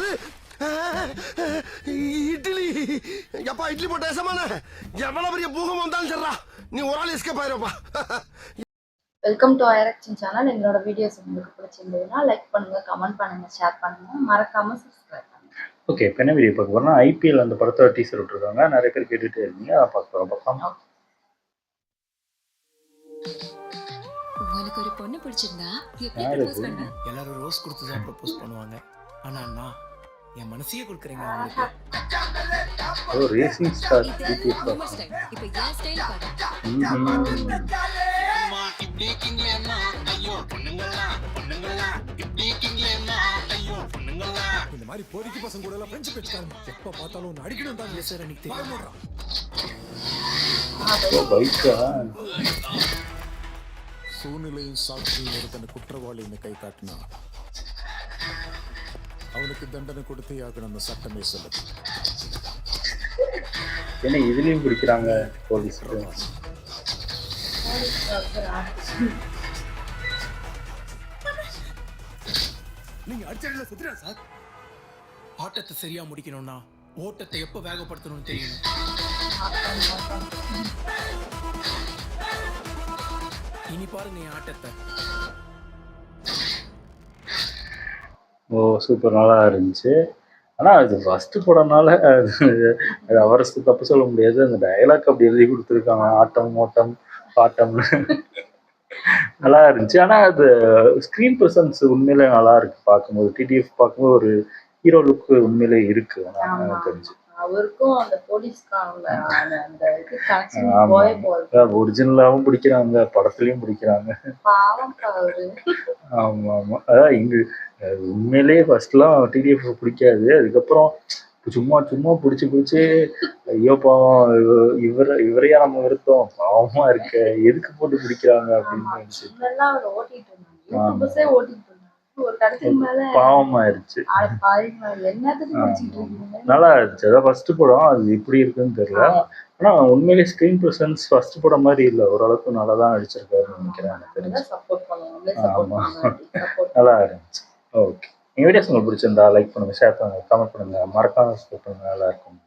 என்னது இட்லி? எப்பா இட்லி போட்ட சமான எவ்வளவு பெரிய பூகம் வந்தாலும் சரிடா, நீ ஒரு ஆள் எஸ்கேப் ஆயிருப்பா. வெல்கம் டு ஐரக்ஷன் சேனல். எங்களோட வீடியோஸ் உங்களுக்கு பிடிச்சிருந்ததுன்னா லைக் பண்ணுங்க, கமெண்ட் பண்ணுங்க, ஷேர் பண்ணுங்க, மறக்காம சப்ஸ்கிரைப் பண்ணுங்க. ஓகே, இப்போ என்ன வீடியோ பார்க்க போறோம்னா ஐபிஎல் அந்த படத்தோட டீசர் விட்டுருக்காங்க. நிறைய பேர் கேட்டுட்டே இருந்தீங்க, அதை பார்க்க போறோம். பார்க்கலாம். உங்களுக்கு ஒரு பொண்ணு பிடிச்சிருந்தா எப்படி ப்ரோபோஸ் பண்ண? எல்லாரும் ரோஸ் கொடுத்து தான் ப்ரோபோஸ் பண்ணுவாங்க. ஆனா அண்ணா என் மனசையே கொடுக்குறீங்க உங்களுக்கு. ஓ, ரேசிங் ஸ்டார் இது நம்ம ஸ்டைல். இப்போ ஏன் ஸ்டைல் பாரு. இந்த மாதிரி பொறுக்கி பசங்க கூட எல்லாம் ஃப்ரெண்ட்ஷிப் வச்சுக்காங்க. எப்ப பார்த்தாலும் ஒன்று அடிக்கணும் தான் சார். எனக்கு தெரியும். பைக்கா சூழ்நிலையும் சாட்சியும் ஒருத்தனை குற்றவாளின்னு கை காட்டினா அவனுக்கு தண்டனை கொடுத்தே ஆகணும் சட்டமே சொல்லுது. ஏன்னா இதுலயும் பிடிக்கிறாங்க போலீஸ். நீங்க அடிச்சடில சுத்துறா சார். ஆட்டத்தை சரியா முடிக்கணும்னா ஓட்டத்தை எப்ப வேகப்படுத்தணும்னு தெரியணும். இனி பாருங்க என் ஆட்டத்தை. ஓ, சூப்பர், நல்லா இருந்துச்சு. ஆனால் அது ஃபஸ்ட்டு படம்னால அது அவரசு தப்பு சொல்ல முடியாது. அந்த டயலாக் அப்படி எழுதி கொடுத்துருக்காங்க, ஆட்டம் ஓட்டம் பாட்டம்னு. நல்லா இருந்துச்சு. ஆனால் அது ஸ்க்ரீன் ப்ரெசன்ஸ் உண்மையிலே நல்லா இருக்கு. பார்க்கும்போது டிடிஎஃப் பார்க்கும்போது ஒரு ஹீரோ லுக்கு உண்மையிலே இருக்கு. தெரிஞ்சு அவருக்கும் அந்த போலீஸ்காரங்க அந்த இது கனெக்ஷன் போயே போகுது. ஒரிஜினலாகவும் பிடிக்கிறாங்க, படத்துலையும் பிடிக்கிறாங்க. பாவம் அவரு. ஆமாம் ஆமாம், அதான் இங்கே உண்மையிலே ஃபர்ஸ்ட்லாம் டிடிஎஃப் பிடிக்காது. அதுக்கப்புறம் சும்மா சும்மா பிடிச்சி ஐயோ பாவம் இவரையா நம்ம வருத்தம், பாவமா இருக்க, எதுக்கு போட்டு பிடிக்கிறாங்க அப்படின்னு நினைச்சு அவர் ஓட்டிட்டு இருந்தாங்க, ஓட்டிட்டு இருந்தாங்க. ஒரு கடத்துக்கு மேல பாவமாயிருச்சு. என்னத்துக்கு முடிச்சிட்டு இருக்கீங்க? நல்லா இருந்துச்சு. அதான் ஃபர்ஸ்ட் படம், அது எப்படி இருக்குன்னு தெரியல. ஆனா உண்மையிலே ஸ்கிரீன் ப்ரெசன்ஸ் ஃபர்ஸ்ட் படம் மாதிரி இல்லை, ஓரளவுக்கு நல்லா தான் நடிச்சிருக்காருன்னு நினைக்கிறேன் எனக்கு தெரிஞ்சு. ஆமா, நல்லா இருந்துச்சு. ஓகே, எங்கள் வீடியோஸ் உங்களுக்கு பிடிச்சிருந்தா லைக் பண்ணுங்க, ஷேர் பண்ணுங்க, கமெண்ட் பண்ணுங்க, மறக்காம சப்ஸ்கிரைப் பண்ணுங்க. நல்லா இருக்கும்.